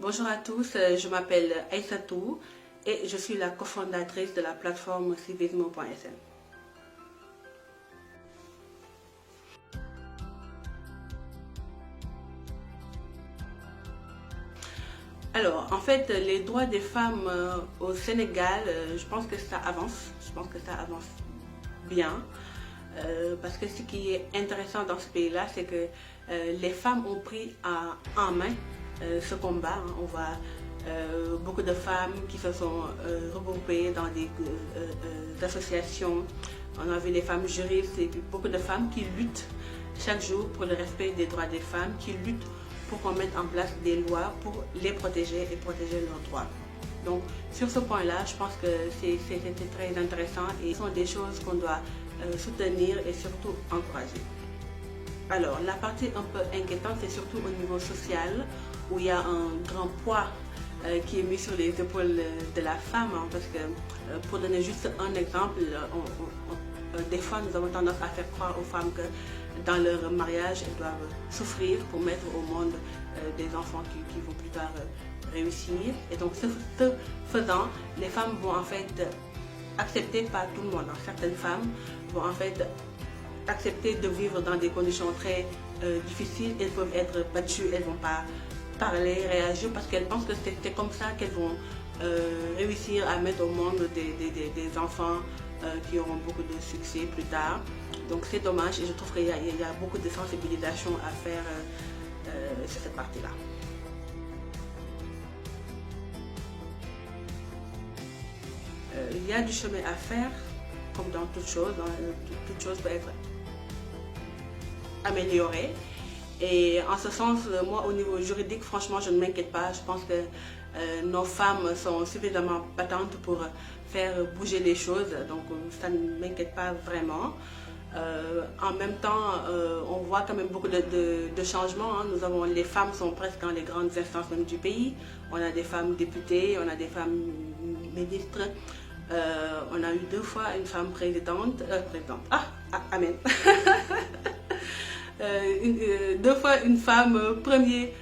Bonjour à tous, je m'appelle Aïssatou et je suis la cofondatrice de la plateforme civismo.sn. Alors, en fait, les droits des femmes au Sénégal, je pense que ça avance. Je pense que ça avance bien. Parce que ce qui est intéressant dans ce pays-là, c'est que les femmes ont pris en main ce combat. On voit beaucoup de femmes qui se sont regroupées dans des associations. On a vu les femmes juristes et puis beaucoup de femmes qui luttent chaque jour pour le respect des droits des femmes, qui luttent pour qu'on mette en place des lois pour les protéger et protéger leurs droits. Donc sur ce point-là, je pense que c'était très intéressant et ce sont des choses qu'on doit soutenir et surtout encourager. Alors la partie un peu inquiétante, c'est surtout au niveau social où il y a un grand poids qui est mis sur les épaules de la femme, hein, parce que pour donner juste un exemple, des fois nous avons tendance à faire croire aux femmes que dans leur mariage elles doivent souffrir pour mettre au monde des enfants qui vont plus tard réussir. Et donc ce faisant, les femmes vont en fait accepter, pas tout le monde, hein, certaines femmes vont en fait accepter de vivre dans des conditions très difficiles. Elles peuvent être battues, elles ne vont pas parler, réagir parce qu'elles pensent que c'est comme ça qu'elles vont réussir à mettre au monde des enfants qui auront beaucoup de succès plus tard. Donc c'est dommage et je trouve qu'il y a beaucoup de sensibilisation à faire sur cette partie-là. Il y a du chemin à faire, comme dans toute chose. Toute chose peut être améliorée. Et en ce sens, moi au niveau juridique, franchement, je ne m'inquiète pas. Je pense que nos femmes sont suffisamment battantes pour faire bouger les choses. Donc ça ne m'inquiète pas vraiment. En même temps, on voit quand même beaucoup de changements. Hein. Nous avons, les femmes sont presque dans les grandes instances même du pays. On a des femmes députées, on a des femmes ministres. On a eu 2 fois une femme présidente. Amen. 2 fois une femme premier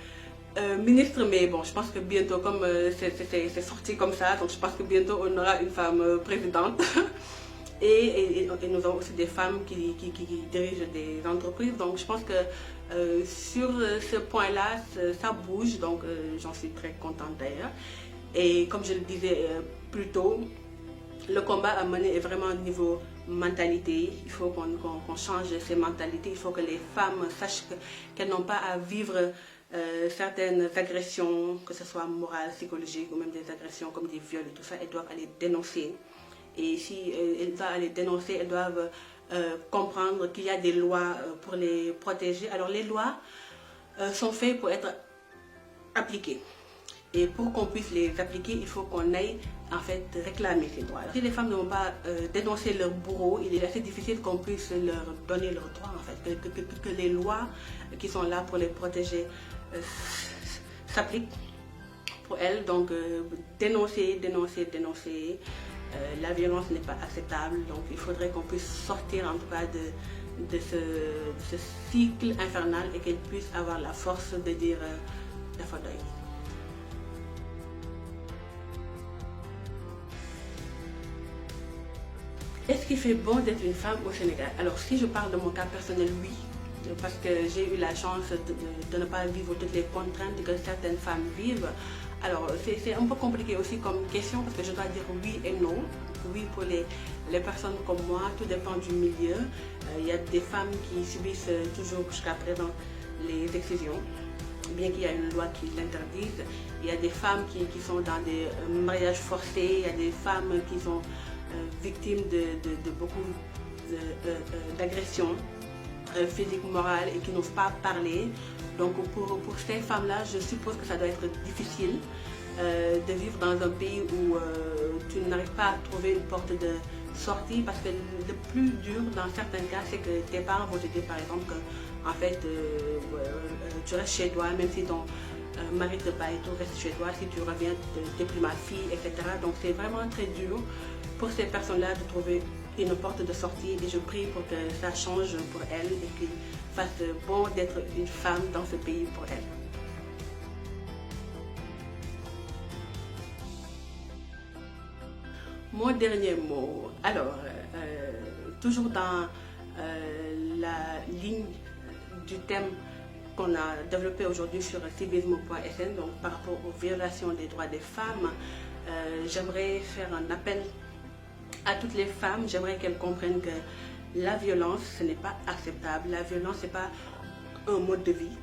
ministre, mais bon, je pense que bientôt, comme c'est sorti comme ça, donc je pense que bientôt on aura une femme présidente. Et nous avons aussi des femmes qui dirigent des entreprises, donc je pense que sur ce point-là, ça bouge, donc j'en suis très contente d'ailleurs. Et comme je le disais plus tôt, le combat à mener est vraiment au niveau mentalité. Il faut qu'on change ces mentalités. Il faut que les femmes sachent qu'elles n'ont pas à vivre certaines agressions, que ce soit morales, psychologiques ou même des agressions comme des viols et tout ça. Elles doivent aller dénoncer. Et si elles doivent aller dénoncer, elles doivent comprendre qu'il y a des lois pour les protéger. Alors les lois sont faites pour être appliquées. Et pour qu'on puisse les appliquer, il faut qu'on aille en fait réclamer ces droits. Si les femmes ne vont pas dénoncer leur bourreau, il est assez difficile qu'on puisse leur donner leurs droits en fait, que les lois qui sont là pour les protéger s'appliquent pour elles. Donc dénoncer. La violence n'est pas acceptable, donc il faudrait qu'on puisse sortir en tout cas de ce cycle infernal et qu'elles puissent avoir la force de dire dafa doy. Est-ce qu'il fait bon d'être une femme au Sénégal? Alors si je parle de mon cas personnel, oui, parce que j'ai eu la chance de ne pas vivre toutes les contraintes que certaines femmes vivent. Alors c'est un peu compliqué aussi comme question parce que je dois dire oui et non. Oui pour les personnes comme moi, tout dépend du milieu. Il y a des femmes qui subissent toujours jusqu'à présent les excisions, bien qu'il y a une loi qui l'interdise. Il y a des femmes qui sont dans des mariages forcés, il y a des femmes qui sont victimes de beaucoup d'agressions physiques, morales et qui n'osent pas parler. Donc pour ces femmes-là, je suppose que ça doit être difficile de vivre dans un pays où tu n'arrives pas à trouver une porte de sortie, parce que le plus dur dans certains cas, c'est que tes parents vont te dire par exemple que en fait tu restes chez toi, même si ton mari te bat et tout, reste chez toi, si tu reviens, t'es plus ma fille, etc. Donc c'est vraiment très dur pour ces personnes-là de trouver une porte de sortie, et je prie pour que ça change pour elles et qu'il fasse bon d'être une femme dans ce pays pour elles. Mon dernier mot, alors, toujours dans la ligne du thème qu'on a développé aujourd'hui sur civisme.sn, donc par rapport aux violations des droits des femmes, j'aimerais faire un appel à toutes les femmes. J'aimerais qu'elles comprennent que la violence, ce n'est pas acceptable. La violence, ce n'est pas un mode de vie.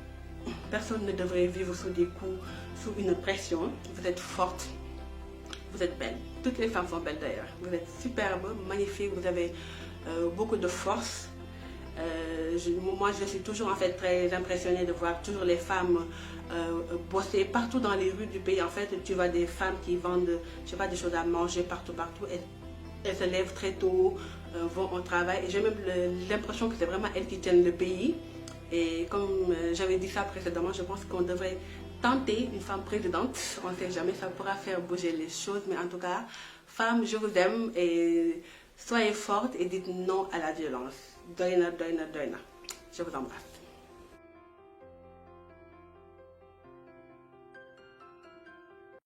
Personne ne devrait vivre sous des coups, sous une pression. Vous êtes forte, vous êtes belle. Toutes les femmes sont belles d'ailleurs. Vous êtes superbe, magnifique, vous avez beaucoup de force. Moi, je suis toujours en fait très impressionnée de voir toujours les femmes bosser partout dans les rues du pays. En fait, tu vois des femmes qui vendent, je sais pas, des choses à manger partout. Elles se lèvent très tôt, vont au travail. Et j'ai même l'impression que c'est vraiment elles qui tiennent le pays. Et comme j'avais dit ça précédemment, je pense qu'on devrait tenter une femme présidente. On ne sait jamais, ça pourra faire bouger les choses. Mais en tout cas, femmes, je vous aime et soyez fortes et dites non à la violence. Doina, doina, doina. Je vous embrasse.